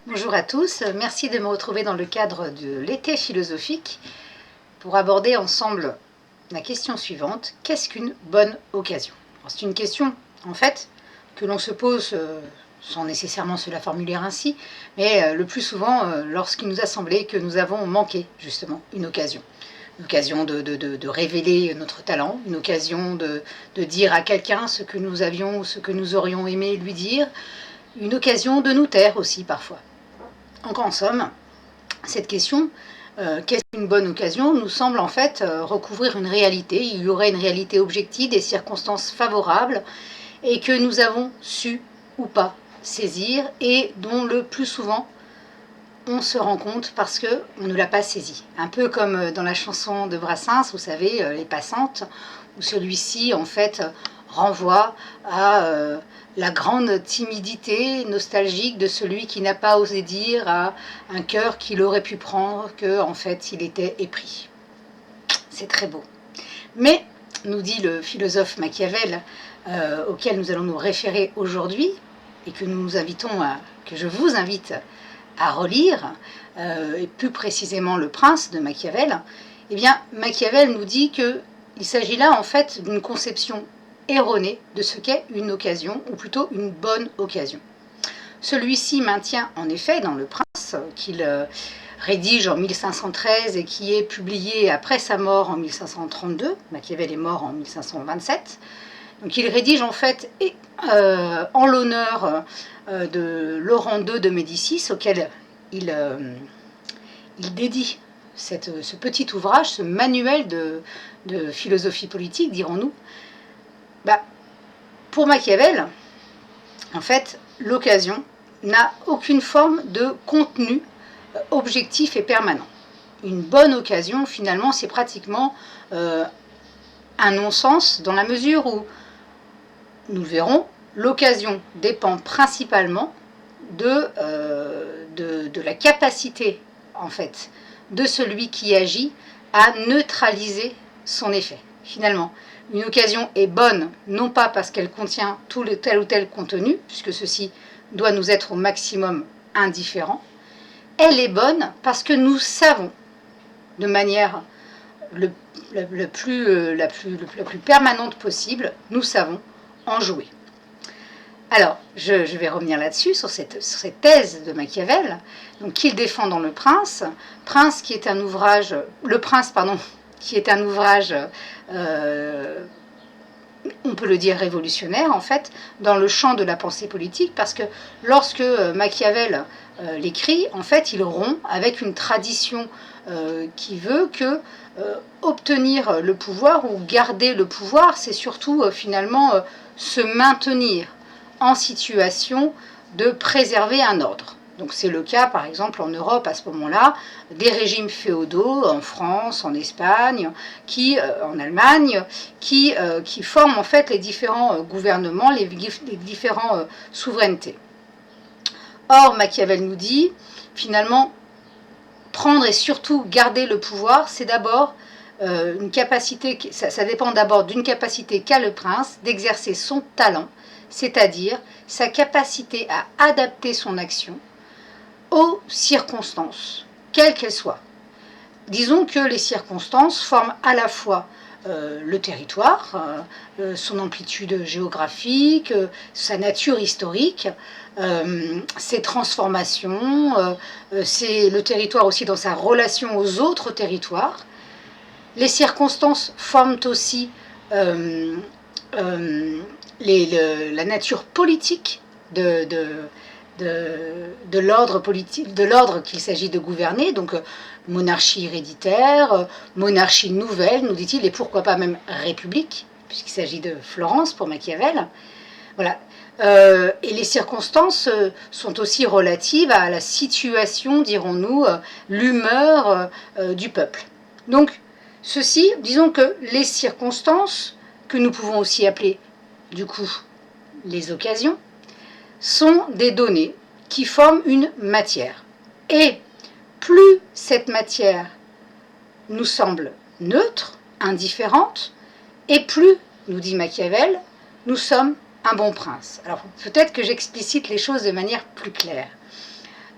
Bonjour à tous, merci de me retrouver dans le cadre de l'été philosophique pour aborder ensemble la question suivante. Qu'est-ce qu'une bonne occasion? C'est une question, en fait, que l'on se pose sans nécessairement se la formuler ainsi, mais le plus souvent lorsqu'il nous a semblé que nous avons manqué justement une occasion. Une occasion de révéler notre talent, une occasion de dire à quelqu'un ce que nous avions ou ce que nous aurions aimé lui dire, une occasion de nous taire aussi parfois. Donc en somme, cette question, qu'est-ce qu'une bonne occasion, nous semble en fait recouvrir une réalité. Il y aurait une réalité objective, des circonstances favorables, et que nous avons su ou pas saisir, et dont le plus souvent on se rend compte parce qu'on ne l'a pas saisi. Un peu comme dans la chanson de Brassens, vous savez, Les Passantes, où celui-ci en fait renvoie à la grande timidité nostalgique de celui qui n'a pas osé dire à un cœur qu'il aurait pu prendre qu'en fait il était épris. C'est très beau. Mais, nous dit le philosophe Machiavel, auquel nous allons nous référer aujourd'hui, et que que je vous invite à relire, et plus précisément Le Prince de Machiavel, eh bien Machiavel nous dit qu'il s'agit là en fait d'une conception erronée de ce qu'est une occasion, ou plutôt une bonne occasion. Celui-ci maintient en effet dans Le Prince, qu'il rédige en 1513 et qui est publié après sa mort en 1532, Machiavel est mort en 1527, donc il rédige en fait en l'honneur de Laurent II de Médicis, auquel il dédie ce petit ouvrage, ce manuel de philosophie politique, dirons-nous. Pour Machiavel, en fait, l'occasion n'a aucune forme de contenu objectif et permanent. Une bonne occasion, finalement, c'est pratiquement un non-sens dans la mesure où, nous verrons, l'occasion dépend principalement de la capacité, en fait, de celui qui agit à neutraliser son effet. Finalement, une occasion est bonne, non pas parce qu'elle contient tel ou tel contenu, puisque ceci doit nous être au maximum indifférent. Elle est bonne parce que nous savons, de manière la plus permanente possible, nous savons en jouer. Alors, je vais revenir là-dessus, sur cette thèse de Machiavel, donc qu'il défend dans Le Prince, qui est un ouvrage, qui est un ouvrage, on peut le dire révolutionnaire en fait, dans le champ de la pensée politique, parce que lorsque Machiavel l'écrit, en fait, il rompt avec une tradition qui veut que obtenir le pouvoir ou garder le pouvoir, c'est surtout finalement se maintenir en situation de préserver un ordre. Donc c'est le cas par exemple en Europe à ce moment-là, des régimes féodaux en France, en Espagne, en Allemagne, qui forment en fait les différents gouvernements, les différentes souverainetés. Or Machiavel nous dit finalement prendre et surtout garder le pouvoir, c'est d'abord une capacité, ça dépend d'abord d'une capacité qu'a le prince d'exercer son talent, c'est-à-dire sa capacité à adapter son action aux circonstances, quelles qu'elles soient. Disons que les circonstances forment à la fois le territoire, son amplitude géographique, sa nature historique, ses transformations, c'est le territoire aussi dans sa relation aux autres territoires. Les circonstances forment aussi la nature politique de l'ordre qu'il s'agit de gouverner, donc monarchie héréditaire, monarchie nouvelle, nous dit-il, et pourquoi pas même république, puisqu'il s'agit de Florence pour Machiavel. Voilà. Et les circonstances sont aussi relatives à la situation, dirons-nous, l'humeur du peuple. Donc, ceci, disons que les circonstances, que nous pouvons aussi appeler, du coup, les occasions, sont des données qui forment une matière. Et plus cette matière nous semble neutre, indifférente, et plus, nous dit Machiavel, nous sommes un bon prince. Alors peut-être que j'explicite les choses de manière plus claire.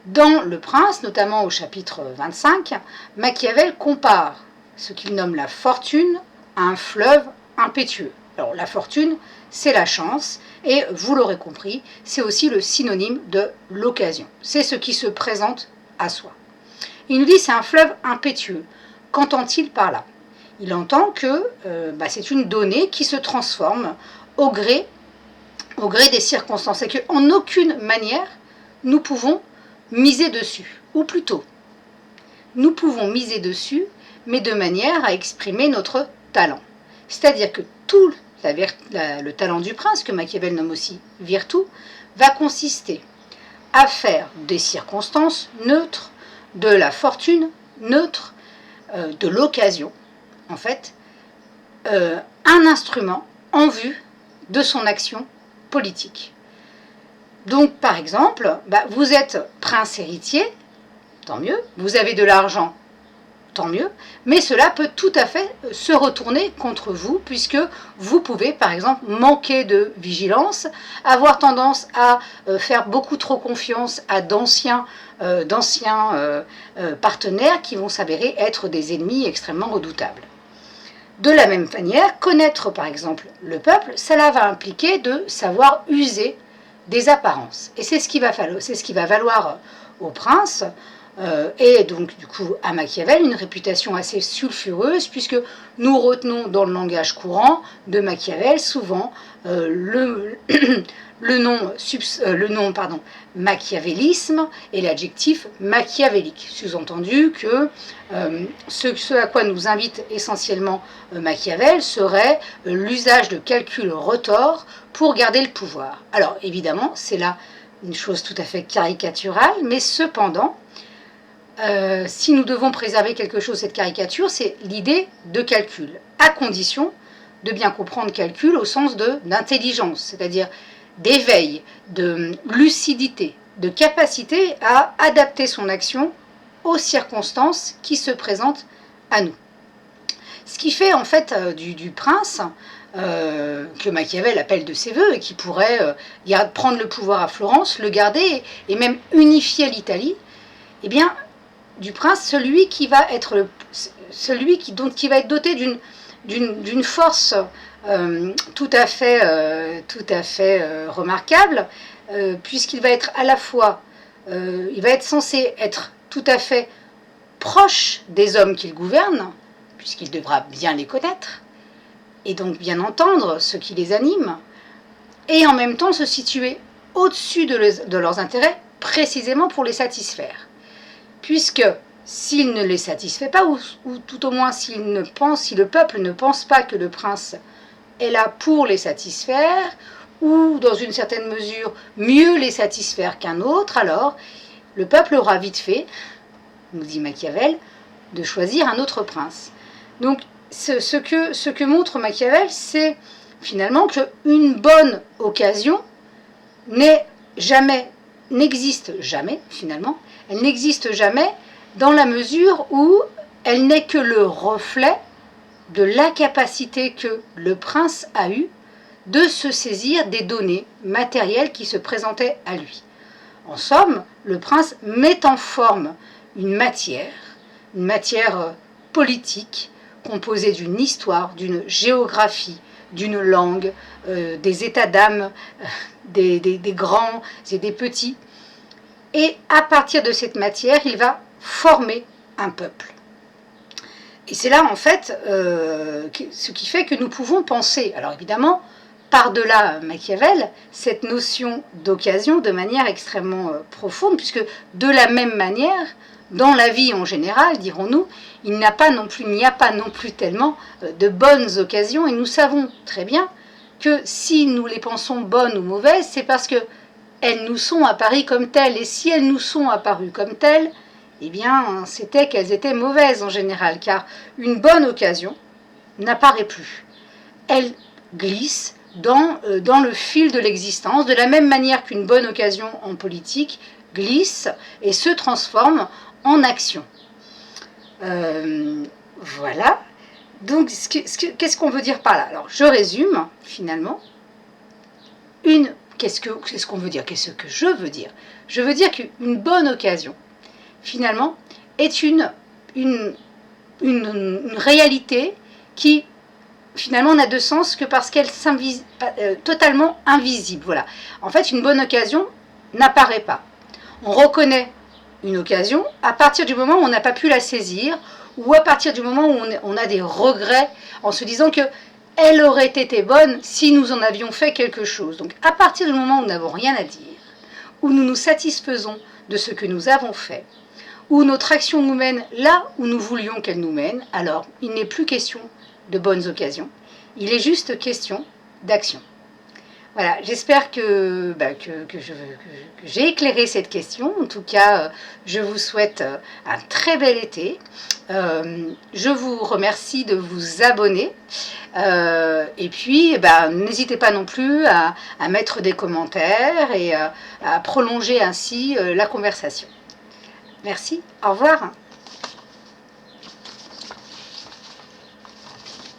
Dans Le Prince, notamment au chapitre 25, Machiavel compare ce qu'il nomme la fortune à un fleuve impétueux. Alors la fortune, c'est la chance, et vous l'aurez compris, c'est aussi le synonyme de l'occasion. C'est ce qui se présente à soi. Il nous dit c'est un fleuve impétueux. Qu'entend-il par là? Il entend que c'est une donnée qui se transforme au gré des circonstances et qu'en aucune manière nous pouvons miser dessus. Ou plutôt, nous pouvons miser dessus, mais de manière à exprimer notre talent. C'est-à-dire que tout le talent du prince, que Machiavel nomme aussi virtu, va consister à faire des circonstances neutres, de la fortune neutre, de l'occasion, en fait, un instrument en vue de son action politique. Donc, par exemple, vous êtes prince héritier, tant mieux, vous avez de l'argent, tant mieux, mais cela peut tout à fait se retourner contre vous, puisque vous pouvez, par exemple, manquer de vigilance, avoir tendance à faire beaucoup trop confiance à d'anciens partenaires qui vont s'avérer être des ennemis extrêmement redoutables. De la même manière, connaître par exemple le peuple, cela va impliquer de savoir user des apparences. Et c'est ce qui va valoir au prince, et donc du coup à Machiavel, une réputation assez sulfureuse, puisque nous retenons dans le langage courant de Machiavel souvent le nom machiavélisme et l'adjectif machiavélique. Sous-entendu que ce à quoi nous invite essentiellement Machiavel serait l'usage de calculs retors pour garder le pouvoir. Alors évidemment, c'est là une chose tout à fait caricaturale, mais cependant, si nous devons préserver quelque chose de cette caricature, c'est l'idée de calcul, à condition de bien comprendre calcul au sens d'intelligence, c'est-à-dire d'éveil, de lucidité, de capacité à adapter son action aux circonstances qui se présentent à nous. Ce qui fait en fait du prince, que Machiavel appelle de ses voeux et qui pourrait prendre le pouvoir à Florence, le garder et même unifier l'Italie, eh bien, du prince, celui qui va être doté d'une force tout à fait remarquable, puisqu'il va être à la fois, il va être censé être tout à fait proche des hommes qu'il gouverne, puisqu'il devra bien les connaître, et donc bien entendre ce qui les anime, et en même temps se situer au-dessus de leurs intérêts, précisément pour les satisfaire. Puisque s'il ne les satisfait pas, ou tout au moins si le peuple ne pense pas que le prince est là pour les satisfaire, ou dans une certaine mesure mieux les satisfaire qu'un autre, alors le peuple aura vite fait, nous dit Machiavel, de choisir un autre prince. Donc ce que montre Machiavel, c'est finalement qu'une bonne occasion n'existe jamais, finalement. Elle n'existe jamais dans la mesure où elle n'est que le reflet de l'incapacité que le prince a eue de se saisir des données matérielles qui se présentaient à lui. En somme, le prince met en forme une matière politique composée d'une histoire, d'une géographie, d'une langue, des états d'âme, des grands et des petits. Et à partir de cette matière, il va former un peuple. Et c'est là, en fait, ce qui fait que nous pouvons penser, alors évidemment, par-delà Machiavel, cette notion d'occasion de manière extrêmement profonde, puisque de la même manière, dans la vie en général, dirons-nous, il n'y a pas non plus tellement de bonnes occasions, et nous savons très bien que si nous les pensons bonnes ou mauvaises, c'est parce qu'elles nous sont apparues comme telles, et si elles nous sont apparues comme telles, eh bien, c'était qu'elles étaient mauvaises en général, car une bonne occasion n'apparaît plus. Elle glisse dans le fil de l'existence, de la même manière qu'une bonne occasion en politique glisse et se transforme en action. Voilà. Donc, qu'est-ce qu'on veut dire par là? Alors, je résume, finalement. Qu'est-ce qu'on veut dire? Qu'est-ce que je veux dire? Je veux dire qu'une bonne occasion, finalement, est une réalité qui, finalement, n'a de sens que parce qu'elle s'invise totalement invisible. Voilà. En fait, une bonne occasion n'apparaît pas. On reconnaît une occasion à partir du moment où on n'a pas pu la saisir, ou à partir du moment où on a des regrets en se disant que elle aurait été bonne si nous en avions fait quelque chose. Donc à partir du moment où nous n'avons rien à dire, où nous nous satisfaisons de ce que nous avons fait, où notre action nous mène là où nous voulions qu'elle nous mène, alors il n'est plus question de bonnes occasions, il est juste question d'action. Voilà, j'espère que j'ai éclairé cette question. En tout cas, je vous souhaite un très bel été. Je vous remercie de vous abonner. Et puis, n'hésitez pas non plus à mettre des commentaires et à prolonger ainsi la conversation. Merci, au revoir.